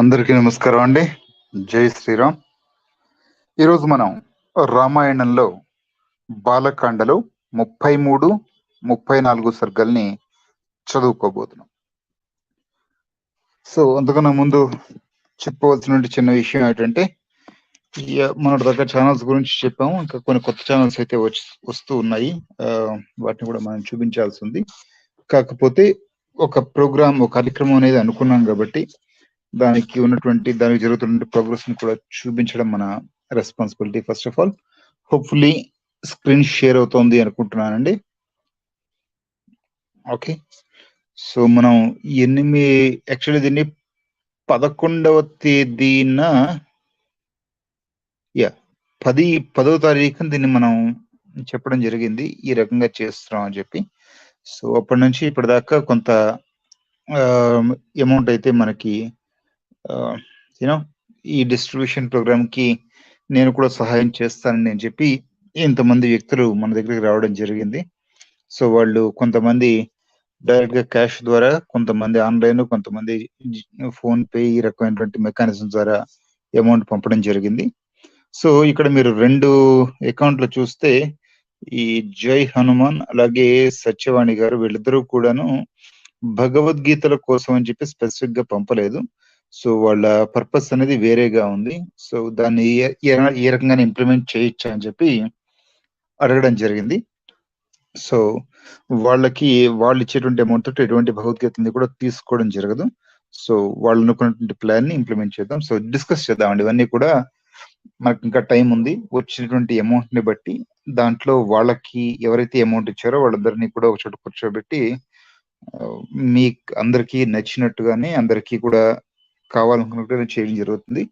అందరికీ నమస్కారం అండి. జై శ్రీరామ్. ఈరోజు మనం రామాయణంలో బాలకాండలో 33, 34 సర్గల్ని చదువుకోబోతున్నాం. సో అంతకన్నా ముందు చెప్పవలసిన చిన్న విషయం ఏంటంటే, మన దగ్గర ఛానల్స్ గురించి చెప్పాము, ఇంకా కొన్ని కొత్త ఛానల్స్ అయితే వస్తూ ఉన్నాయి. వాటిని కూడా మనం చూపించాల్సి ఉంది. కాకపోతే ఒక కార్యక్రమం అనేది అనుకున్నాం కాబట్టి దానికి జరుగుతున్న ప్రోగ్రెస్ ని కూడా చూపించడం మన responsibility. First of all hopefully screen share అవుతోంది అనుకుంటున్నానండి. ఓకే, సో మనం యాక్చువల్లీ దీన్ని 11వ తేదీన 10వ తారీఖున దీన్ని మనం చెప్పడం జరిగింది, ఈ రకంగా చేస్తున్నాం అని చెప్పి. సో అప్పటి నుంచి ఇప్పటిదాకా కొంత అమౌంట్ అయితే మనకి ఈ డిస్ట్రిబ్యూషన్ ప్రోగ్రామ్ కి నేను కూడా సహాయం చేస్తానని నేను చెప్పి ఇంతమంది వ్యక్తులు మన దగ్గరికి రావడం జరిగింది. సో వాళ్ళు కొంతమంది డైరెక్ట్ గా క్యాష్ ద్వారా, కొంతమంది ఆన్లైన్, కొంతమంది ఫోన్ పే, ఈ రకమైనటువంటి మెకానిజం ద్వారా అమౌంట్ పంపడం జరిగింది. సో ఇక్కడ మీరు 2 అకౌంట్లు చూస్తే ఈ జై హనుమాన్ అలాగే సత్యవాణి గారు, వీళ్ళిద్దరూ కూడాను భగవద్గీతల కోసం అని చెప్పి స్పెసిఫిక్ గా పంపలేదు. సో వాళ్ళ పర్పస్ అనేది వేరేగా ఉంది. సో దాన్ని ఏ రకంగా ఇంప్లిమెంట్ చేయొచ్చా అని చెప్పి అడగడం జరిగింది. సో వాళ్ళు ఇచ్చేటువంటి అమౌంట్ తోటి ఎటువంటి భగవద్గీతని కూడా తీసుకోవడం జరగదు. సో వాళ్ళు అనుకున్నటువంటి ప్లాన్ ని ఇంప్లిమెంట్ చేద్దాం. సో డిస్కస్ చేద్దామండి. ఇవన్నీ కూడా మనకి ఇంకా టైం ఉంది. వచ్చినటువంటి అమౌంట్ ని బట్టి దాంట్లో వాళ్ళకి ఎవరైతే అమౌంట్ ఇచ్చారో వాళ్ళందరినీ కూడా ఒక చోట కూర్చోబెట్టి మీకు అందరికీ నచ్చినట్టుగానే, అందరికీ కూడా కావాలనుకున్నట్టుగా చేయడం జరుగుతుంది.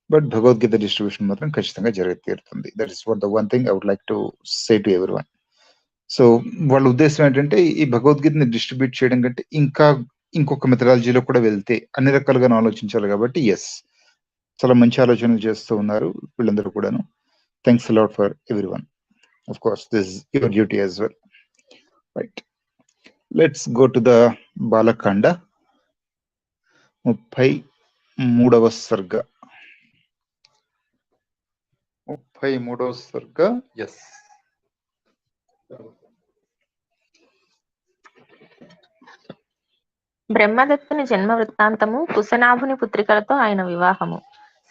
బట్ భగవద్గీత డిస్ట్రిబ్యూషన్ మాత్రం ఖచ్చితంగా తీరుతుంది. That is what the one thing I would like to say to everyone. So వాళ్ళ ఉద్దేశం ఏంటంటే, ఈ భగవద్గీతని డిస్ట్రిబ్యూట్ చేయడం కంటే ఇంకొక మెథడాలజీలో కూడా వెళ్తే అన్ని రకాలుగా ఆలోచించాలి కాబట్టి ఎస్, చాలా మంచి ఆలోచనలు చేస్తూ ఉన్నారు వీళ్ళందరూ కూడాను. Thanks a lot for everyone. Of course this is your duty as well. Right, let's go to the Balakanda 33వ సర్గ. 33వ సర్గ. ఎస్, బ్రహ్మదత్తుని జన్మ వృత్తాంతము, కుశనాభుని పుత్రికలతో ఆయన వివాహము.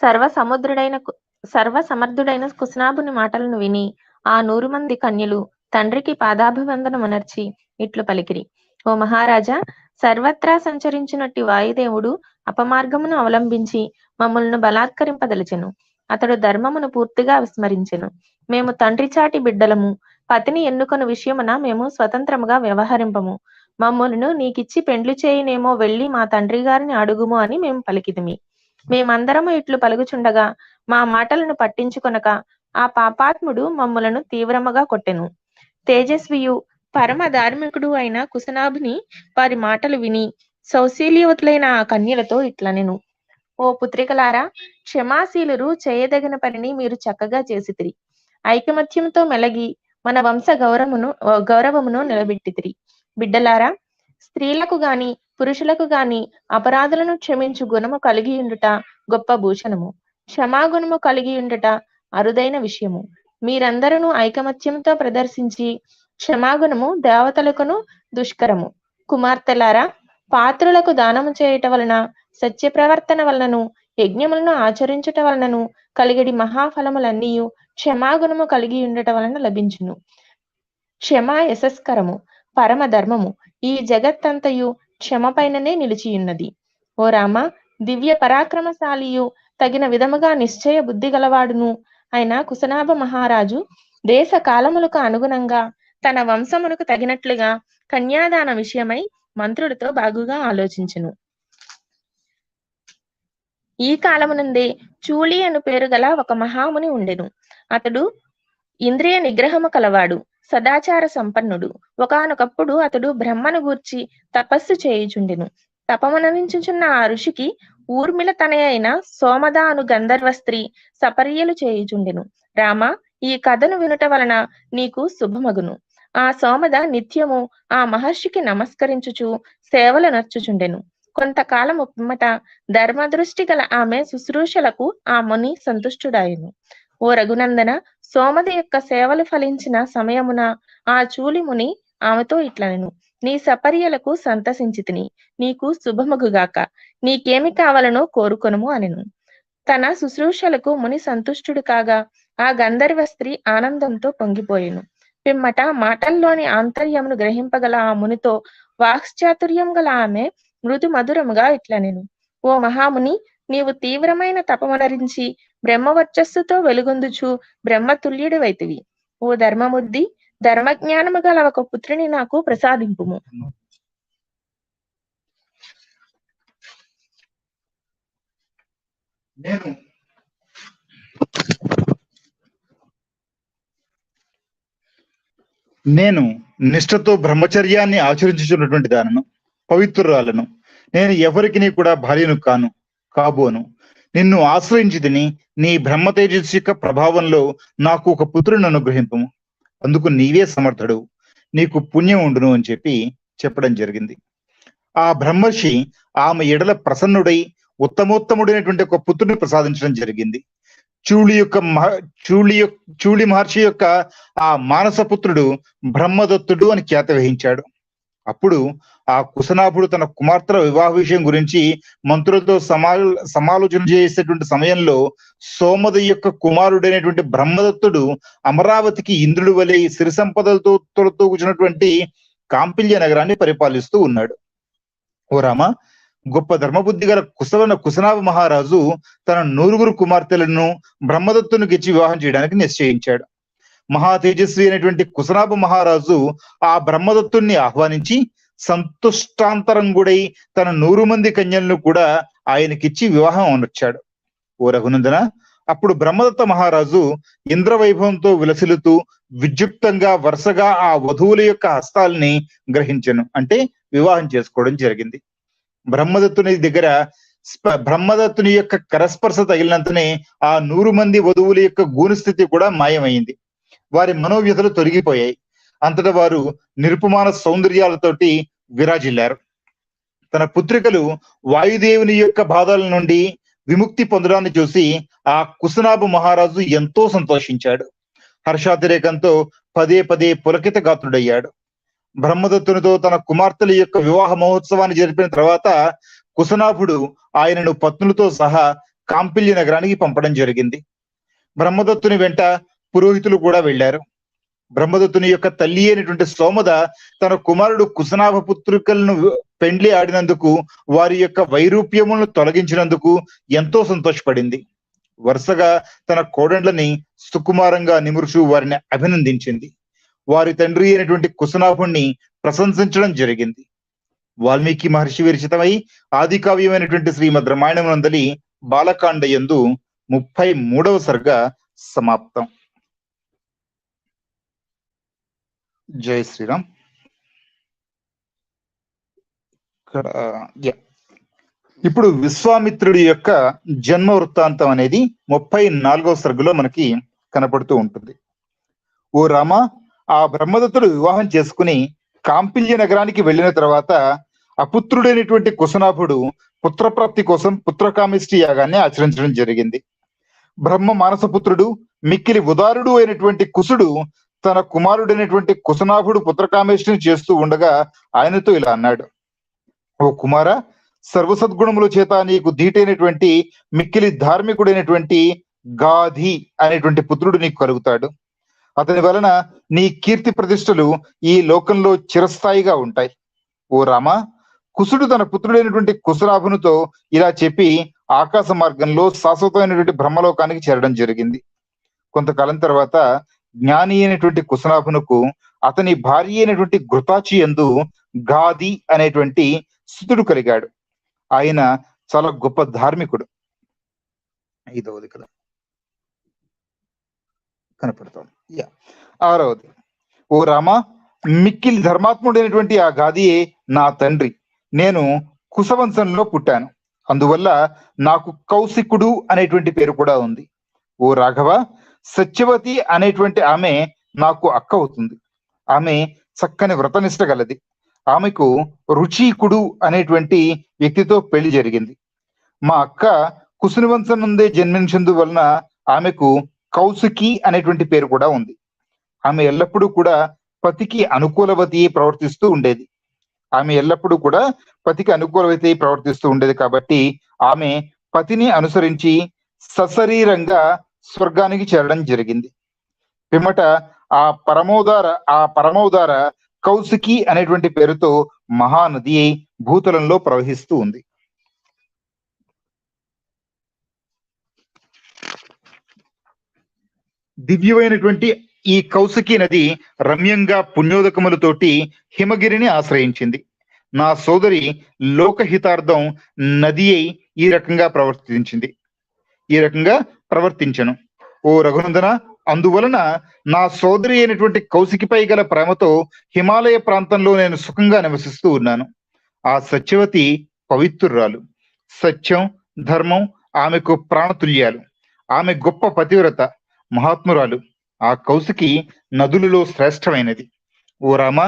సర్వసమర్థుడైన కుశనాభుని మాటలను విని ఆ 100 మంది కన్యలు తండ్రికి పాదాభివందనమునర్చి ఇట్లు పలికిరి: ఓ మహారాజా, సర్వత్రా సంచరించినట్టి వాయుదేవుడు అపమార్గమును అవలంబించి మమ్మల్ని బలాత్కరింపదలిచెను. అతడు ధర్మమును పూర్తిగా విస్మరించెను. మేము తండ్రి చాటి బిడ్డలము. పతిని ఎన్నుకొను విషయమున మేము స్వతంత్రముగా వ్యవహరింపము. మమ్మల్ని నీకిచ్చి పెండ్లి చేయునేమో, వెళ్ళి మా తండ్రి గారిని అడుగుము అని మేము పలికిదిమి. మేమందరము ఇట్లు పలుకుచుండగా మా మాటలను పట్టించుకొనక ఆ పాపాత్ముడు మమ్మలను తీవ్రముగా కొట్టెను. తేజస్వియు పరమ ధార్మికుడు అయిన కుశనాభుని వారి మాటలు విని సౌశీల్యవతులైన ఆ కన్యలతో ఇట్లనెను: ఓ పుత్రికలారా, క్షమాశీలురు, చేయదగిన పనిని మీరు చక్కగా చేసితిరి. ఐకమత్యంతో మెలగి మన వంశ గౌరవమును నిలబెట్టితిరి. బిడ్డలారా, స్త్రీలకు గాని పురుషులకు గాని అపరాధులను క్షమించు గుణము కలిగి ఉండుట గొప్ప భూషణము. క్షమాగుణము కలిగి ఉండుట అరుదైన విషయము. మీరందరూ ఐకమత్యంతో ప్రదర్శించి క్షమాగుణము దేవతలకును దుష్కరము. కుమార్తెలారా, పాత్రులకు దానము చేయుట వలన, సత్య ప్రవర్తన వలనను, యజ్ఞములను ఆచరించుట వలనను కలిగడి మహాఫలములన్నీయు క్షమాగుణము కలిగి ఉండట వలన లభించును. క్షమా యశస్కరము, పరమ ధర్మము. ఈ జగత్తంతయు క్షమపైననే నిలిచియున్నది. ఓ రామ, దివ్య పరాక్రమశాలియు తగిన విధముగా నిశ్చయ బుద్ధి గలవాడును అయిన కుశనాభ మహారాజు దేశ కాలములకు అనుగుణంగా తన వంశమునకు తగినట్లుగా కన్యాదాన విషయమై మంత్రులతో బాగుగా ఆలోచించెను. ఈ కాలమునందే చూలి అను పేరు గల ఒక మహాముని ఉండెను. అతడు ఇంద్రియ నిగ్రహము కలవాడు, సదాచార సంపన్నుడు. ఒకానొకప్పుడు అతడు బ్రహ్మను గూర్చి తపస్సు చేయుచుండెను. తపమనవించుచున్న ఆ ఋషికి ఊర్మిళ తనయ అయిన సోమద అను గంధర్వ స్త్రీ సపర్యలు చేయుచుండెను. రామ, ఈ కథను వినుట వలన నీకు శుభమగును. ఆ సోమద నిత్యము ఆ మహర్షికి నమస్కరించుచు సేవలు నర్చుచుండెను. కొంతకాలము పిమ్మట ధర్మదృష్టి గల ఆమె శుశ్రూషలకు ఆ ముని సంతుష్టుడాయెను. ఓ రఘునందన, సోమది యొక్క సేవలు ఫలించిన సమయమున ఆ చూలి ముని ఆమెతో ఇట్లనెను: నీ సపర్యలకు సంతసించితిని, నీకు శుభమగుగాక, నీకేమి కావాలనో కోరుకొనుము అనెను. తన శుశ్రూషలకు ముని సంతుష్టుడు కాగా ఆ గంధర్వ స్త్రీ ఆనందంతో పొంగిపోయెను. పిమ్మట మాటల్లోని ఆంతర్యమును గ్రహింపగల ఆ మునితో వాక్చాతుర్యం గల ఆమె మృదు మధురముగా ఇట్లనెను: ఓ మహాముని, నీవు తీవ్రమైన తపమనరించి బ్రహ్మవర్చస్సుతో వెలుగొందుచు బ్రహ్మతుల్యుడివైతివి. ఓ ధర్మబుద్ధి, ధర్మజ్ఞానము గల ఒక పుత్రుని నాకు ప్రసాదింపుము. నేను నిష్ఠతో బ్రహ్మచర్యాన్ని ఆచరించుచున్నటువంటి దానను, పవిత్రురాలను. నేను ఎవరికి కూడా భార్యను కాబోను. నిన్ను ఆశ్రయించితిని. నీ బ్రహ్మ తేజస్సు యొక్క ప్రభావంలో నాకు ఒక పుత్రుని అనుగ్రహింపము. అందుకు నీవే సమర్థుడు, నీకు పుణ్యం ఉండును అని చెప్పడం జరిగింది. ఆ బ్రహ్మర్షి ఆమె ఎడల ప్రసన్నుడై ఉత్తమోత్తముడైనటువంటి ఒక పుత్రుని ప్రసాదించడం జరిగింది. చూళి మహర్షి యొక్క ఆ మానస పుత్రుడు బ్రహ్మదత్తుడు అని ఖ్యాతి వహించాడు. అప్పుడు ఆ కుశనాభుడు తన కుమార్తెల వివాహ విషయం గురించి మంత్రులతో సమాలోచన చేసేటువంటి సమయంలో సోమది యొక్క కుమారుడైనటువంటి బ్రహ్మదత్తుడు అమరావతికి ఇంద్రుడి వలె సిరి సంపదలతో కూర్చున్నటువంటి కాంపిల్య నగరాన్ని పరిపాలిస్తూ ఉన్నాడు. ఓ రామ, గొప్ప ధర్మబుద్ధి గల కుశనాభ మహారాజు తన 9 కుమార్తెలను బ్రహ్మదత్తునికి ఇచ్చి వివాహం చేయడానికి నిశ్చయించాడు. మహా తేజస్వి అయినటువంటి కుశనాభ మహారాజు ఆ బ్రహ్మదత్తుణ్ణి ఆహ్వానించి సంతుష్టాంతరంగుడై తన 100 మంది కన్యలను కూడా ఆయనకిచ్చి వివాహం అనొచ్చాడు. ఓ రఘునందన, అప్పుడు బ్రహ్మదత్త మహారాజు ఇంద్రవైభవంతో విలసిల్లుతూ విద్యుక్తంగా వరుసగా ఆ వధువుల యొక్క హస్తాలని గ్రహించెను, అంటే వివాహం చేసుకోవడం జరిగింది. బ్రహ్మదత్తుని యొక్క కరస్పర్శ తగిలినంతనే ఆ 100 మంది వధువుల యొక్క గూనుస్థితి కూడా మాయమైంది. వారి మనోవ్యతలు తొలగిపోయాయి. అంతటా వారు నిరుపమాన సౌందర్యాలతోటి విరాజిల్లారు. తన పుత్రికలు వాయుదేవుని యొక్క బాధల నుండి విముక్తి పొందడాన్ని చూసి ఆ కుశనాభ మహారాజు ఎంతో సంతోషించాడు. హర్షాతిరేకంతో పదే పదే పులకిత గాత్రుడయ్యాడు. బ్రహ్మదత్తునితో తన కుమార్తెల యొక్క వివాహ మహోత్సవాన్ని జరిపిన తర్వాత కుశనాభుడు ఆయనను పత్నులతో సహా కాంపిల్య నగరానికి పంపడం జరిగింది. బ్రహ్మదత్తుని వెంట పురోహితులు కూడా వెళ్లారు. బ్రహ్మదత్తుని యొక్క తల్లి అయినటువంటి సోమద తన కుమారుడు కుశనాభ పుత్రికలను పెండ్లి ఆడినందుకు, వారి యొక్క వైరూప్యములను తొలగించినందుకు ఎంతో సంతోషపడింది. వరుసగా తన కోడండ్లని సుకుమారంగా నిమురుచు వారిని అభినందించింది. వారి తండ్రి అయినటువంటి కుశనాభుణ్ణి ప్రశంసించడం జరిగింది. వాల్మీకి మహర్షి విరచితమై ఆది కావ్యమైనటువంటి శ్రీమద్ రామాయణం నందలి బాలకాండ యందు 33వ సర్గ సమాప్తం. జై శ్రీరామ్. ఇప్పుడు విశ్వామిత్రుడి యొక్క జన్మ వృత్తాంతం అనేది 34వ సర్గలో మనకి కనపడుతూ ఉంటుంది. ఓ రామ, ఆ బ్రహ్మదత్తుడు వివాహం చేసుకుని కాంపిల్య నగరానికి వెళ్ళిన తర్వాత అపుత్రుడైనటువంటి కుశనాభుడు పుత్రప్రాప్తి కోసం పుత్రకామిష్టి యాగాన్ని ఆచరించడం జరిగింది. బ్రహ్మ మానసపుత్రుడు మిక్కిలి ఉదారుడు అయినటువంటి కుశుడు తన కుమారుడైనటువంటి కుశనాభుడు పుత్రకామేష్టిని చేస్తూ ఉండగా ఆయనతో ఇలా అన్నాడు: ఓ కుమార, సర్వసద్గుణముల చేత నీకు ధీటైనటువంటి మిక్కిలి ధార్మికుడైనటువంటి గాధి అనేటువంటి పుత్రుడు నీకు కలుగుతాడు. అతని వలన నీ కీర్తి ప్రతిష్టలు ఈ లోకంలో చిరస్థాయిగా ఉంటాయి. ఓ రామ, కుశుడు తన పుత్రుడైనటువంటి కుశనాభునితో ఇలా చెప్పి ఆకాశ మార్గంలో శాశ్వతమైనటువంటి బ్రహ్మలోకానికి చేరడం జరిగింది. కొంతకాలం తర్వాత జ్ఞాని అయినటువంటి కుశనాభునకు అతని భార్య అయినటువంటి ఘృతాచి యందు గాది అనేటువంటి సుతుడు కలిగాడు. ఆయన చాలా గొప్ప ధార్మికుడు. 5వది కదా కనపడతాం. 6వది. ఓ రామ, మిక్కిలి ధర్మాత్ముడైనటువంటి ఆ గాదియే నా తండ్రి. నేను కుశవంశంలో పుట్టాను. అందువల్ల నాకు కౌశికుడు అనేటువంటి పేరు కూడా ఉంది. ఓ రాఘవ, సత్యవతి అనేటువంటి ఆమె నాకు అక్క అవుతుంది. ఆమె చక్కని వ్రతనిష్ట గలది. ఆమెకు రుచీకుడు అనేటువంటి వ్యక్తితో పెళ్లి జరిగింది. మా అక్క కుసునివంశం నుండే జన్మించందు వలన ఆమెకు కౌసుకి అనేటువంటి పేరు కూడా ఉంది. ఆమె ఎల్లప్పుడూ కూడా పతికి అనుకూలవతి ప్రవర్తిస్తూ ఉండేది. కాబట్టి ఆమె పతిని అనుసరించి సశరీరంగా స్వర్గానికి చేరడం జరిగింది. పిమ్మట ఆ పరమోదార కౌసుకి అనేటువంటి పేరుతో మహానది అయి భూతలంలో ప్రవహిస్తూ ఉంది. దివ్యమైనటువంటి ఈ కౌసుకి నది రమ్యంగా పుణ్యోదకములతోటి హిమగిరిని ఆశ్రయించింది. నా సోదరి లోకహితార్థం నది అయి ఈ రకంగా ప్రవర్తించను. ఓ రఘునందన, అందువలన నా సోదరి అయినటువంటి కౌశికిపై గల ప్రేమతో హిమాలయ ప్రాంతంలో నేను సుఖంగా నివసిస్తూ ఉన్నాను. ఆ సత్యవతి పవిత్రురాలు, సత్యం ధర్మం ఆమెకు ప్రాణతుల్యాలు. ఆమె గొప్ప పతివ్రత, మహాత్మురాలు. ఆ కౌశికి నదులలో శ్రేష్టమైనది. ఓ రామ,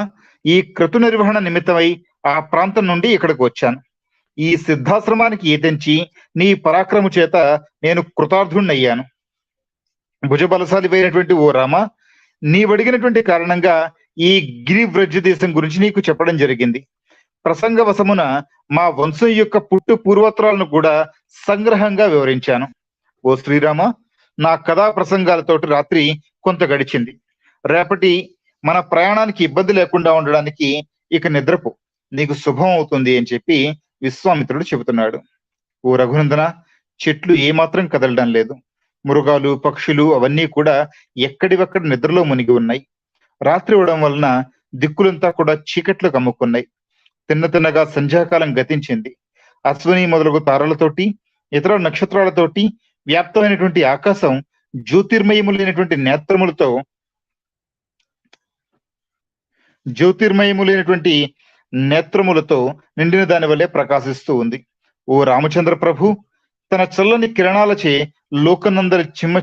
ఈ క్రతు నిర్వహణ నిమిత్తమై ఆ ప్రాంతం నుండి ఇక్కడికి వచ్చాను. ఈ సిద్ధాశ్రమానికి ఏతెంచి నీ పరాక్రము చేత నేను కృతార్థుణ్ణయ్యాను. భుజబలశాలిపైనటువంటి ఓ రామ, నీవడిగినటువంటి కారణంగా ఈ గిరివ్రజ దేశం గురించి నీకు చెప్పడం జరిగింది. ప్రసంగ వశమున మా వంశం యొక్క పుట్టు పూర్వత్రాలను కూడా సంగ్రహంగా వివరించాను. ఓ శ్రీరామ, నా కథా ప్రసంగాలతోటి రాత్రి కొంత గడిచింది. రేపటి మన ప్రయాణానికి ఇబ్బంది లేకుండా ఉండడానికి ఇక నిద్రపో, నీకు శుభం అవుతుంది అని చెప్పి విశ్వామిత్రుడు చెబుతున్నాడు. ఓ రఘునందన, చెట్లు ఏమాత్రం కదలడం లేదు. మృగాలు పక్షులు అవన్నీ కూడా ఎక్కడివక్కడ నిద్రలో మునిగి ఉన్నాయి. రాత్రి అవడం వలన దిక్కులంతా కూడా చీకట్లు కమ్ముకున్నాయి. తిన్నగా సంధ్యాకాలం గతించింది. అశ్విని మొదలగు తారలతోటి ఇతర నక్షత్రాలతోటి వ్యాప్తమైనటువంటి ఆకాశం జ్యోతిర్మయములైనటువంటి నేత్రములతో నిండిన దాని వల్లే ప్రకాశిస్తూ ఉంది. ఓ రామచంద్ర ప్రభు, తన చల్లని కిరణాలచే లోకమందరి చిమ్మ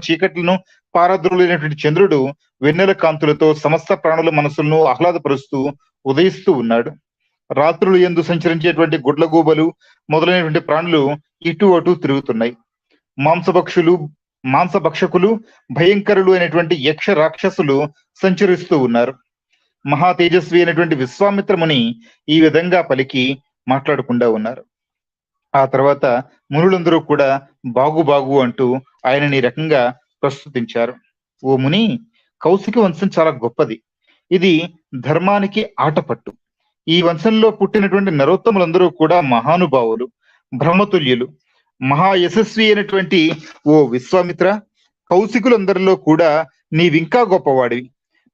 చీకట్లను పారద్రోలైనటువంటి చంద్రుడు వెన్నెల కాంతులతో సమస్త ప్రాణుల మనసులను ఆహ్లాదపరుస్తూ ఉదయిస్తూ ఉన్నాడు. రాత్రులు యందు సంచరించేటువంటి గుడ్లగూబలు మొదలైనటువంటి ప్రాణులు ఇటు అటు తిరుగుతున్నాయి. మాంసభక్షకులు భయంకరులు అయినటువంటి యక్ష రాక్షసులు సంచరిస్తూ ఉన్నారు. మహా తేజస్వి అయినటువంటి విశ్వామిత్రముని ఈ విధంగా పలికి మాట్లాడకుండా ఉన్నారు. ఆ తర్వాత మునులందరూ కూడా బాగు అంటూ ఆయనని ఈ రకంగా ప్రస్తుతించారు. ఓ ముని, కౌశిక వంశం చాలా గొప్పది. ఇది ధర్మానికి ఆటపట్టు. ఈ వంశంలో పుట్టినటువంటి నరోత్తములందరూ కూడా మహానుభావులు, బ్రహ్మతుల్యులు, మహాయశస్వి అయినటువంటి ఓ విశ్వామిత్ర, కౌశికులందరిలో కూడా నీవింకా గొప్పవాడివి.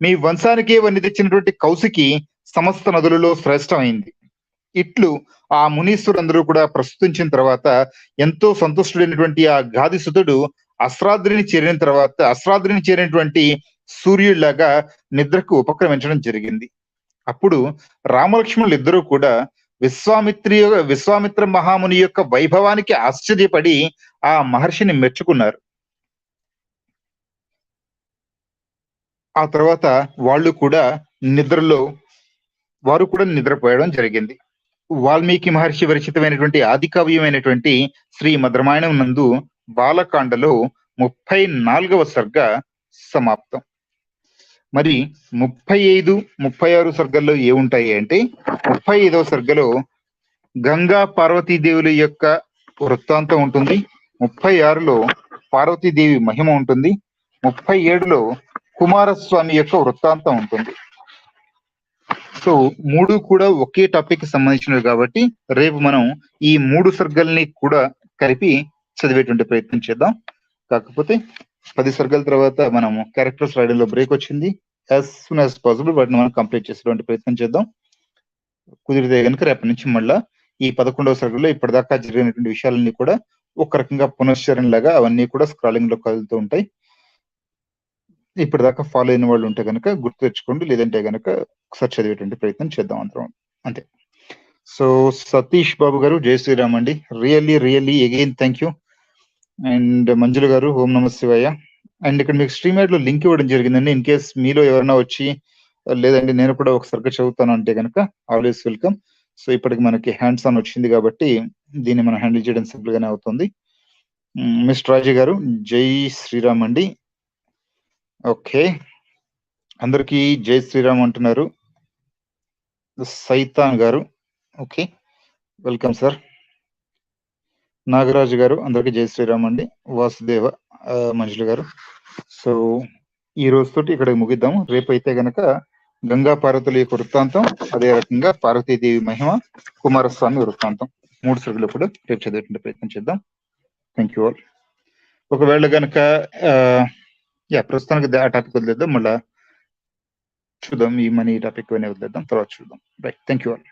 మీ వంశానికే వన్ని తెచ్చినటువంటి కౌశికి సమస్త నదులలో శ్రేష్టమైంది. ఇట్లు ఆ మునీశ్వరులందరూ కూడా ప్రస్తుతించిన తర్వాత ఎంతో సంతుష్టుడైనటువంటి ఆ గాదిసుతుడు అస్రాద్రిని చేరినటువంటి సూర్యుడిలాగా నిద్రకు ఉపక్రమించడం జరిగింది. అప్పుడు రామలక్ష్మణులు ఇద్దరూ కూడా విశ్వామిత్ర మహాముని యొక్క వైభవానికి ఆశ్చర్యపడి ఆ మహర్షిని మెచ్చుకున్నారు. ఆ తర్వాత వారు కూడా నిద్రపోయడం జరిగింది. వాల్మీకి మహర్షి విరచితమైనటువంటి ఆది కావ్యమైనటువంటి శ్రీ మద్రామాయణం నందు బాలకాండలో 34వ సర్గ సమాప్తం. మరి 35, 36 సర్గల్లో ఏముంటాయి అంటే, 35వ సర్గలో గంగా పార్వతీదేవుల యొక్క వృత్తాంతం ఉంటుంది. 36లో పార్వతీదేవి మహిమ ఉంటుంది. 37లో కుమారస్వామి యొక్క వృత్తాంతం ఉంటుంది. సో 3 కూడా ఒకే టాపిక్ కి సంబంధించినవి కాబట్టి రేపు మనం ఈ 3 సర్గల్ని కూడా కలిపి చదివేటువంటి ప్రయత్నం చేద్దాం. కాకపోతే 10 సర్గల తర్వాత మనము క్యారెక్టర్స్ రాయడం లో బ్రేక్ వచ్చింది. యాజ్ సూన్ యాజ్ పాసిబుల్ వాటిని మనం కంప్లీట్ చేసేటువంటి ప్రయత్నం చేద్దాం. కుదిరితే కనుక రేపటి నుంచి మళ్ళా ఈ 11వ సర్గలో ఇప్పటిదాకా జరిగినటువంటి విషయాలన్నీ కూడా ఒక రకంగా పునశ్చరణ లాగా అవన్నీ కూడా స్క్రాలింగ్ లో కదులుతూ ఉంటాయి. ఇప్పటిదాకా ఫాలో అయిన వాళ్ళు ఉంటే కనుక గుర్తు తెచ్చుకోండి, లేదంటే కనుక ఒకసారి చదివేటువంటి ప్రయత్నం చేద్దాం అందరం. అంతే. సో సతీష్ బాబు గారు, జై శ్రీరామ్ అండి. Really again thank you. And Manjula గారు, ఓం నమ శివాయ. అండ్ ఇక్కడ మీకు స్ట్రీమ్ యాడ్ లో లింక్ ఇవ్వడం జరిగిందండి. ఇన్ కేస్ మీలో ఎవరైనా వచ్చి లేదండి నేను కూడా ఒకసారిగా చదువుతాను అంటే కనుక ఆల్వేస్ వెల్కమ్. సో ఇప్పటికి మనకి హ్యాండ్స్ ఆన్ వచ్చింది కాబట్టి దీన్ని మనం హ్యాండిల్ చేయడం సింపుల్ గానే అవుతుంది. మిస్టర్ రాజీ గారు జై శ్రీరామ్ అండి. ఓకే, అందరికీ జై శ్రీరామ్ అంటున్నారు. సైతాన్ గారు ఓకే, వెల్కమ్ సార్. నాగరాజు గారు అందరికీ జై శ్రీరామ్ అండి. వాసుదేవ మంజుల గారు. సో ఈ రోజుతోటి ఇక్కడ ముగిద్దాము. రేపు అయితే గనక గంగా పార్వతుల యొక్క వృత్తాంతం, అదే రకంగా పార్వతీదేవి మహిమ, కుమారస్వామి వృత్తాంతం 3 సరుకులు కూడా రేపు చదివేటువంటి ప్రయత్నం చేద్దాం. Thank you all. ఒకవేళ గనక ప్రస్తుతానికి ఆ టాపిక్ వదిలేద్దాం, మళ్ళా చూద్దాం. ఈ మనీ టాపిక్ అనే వదిలేద్దాం, తర్వాత చూద్దాం. Right, thank you all.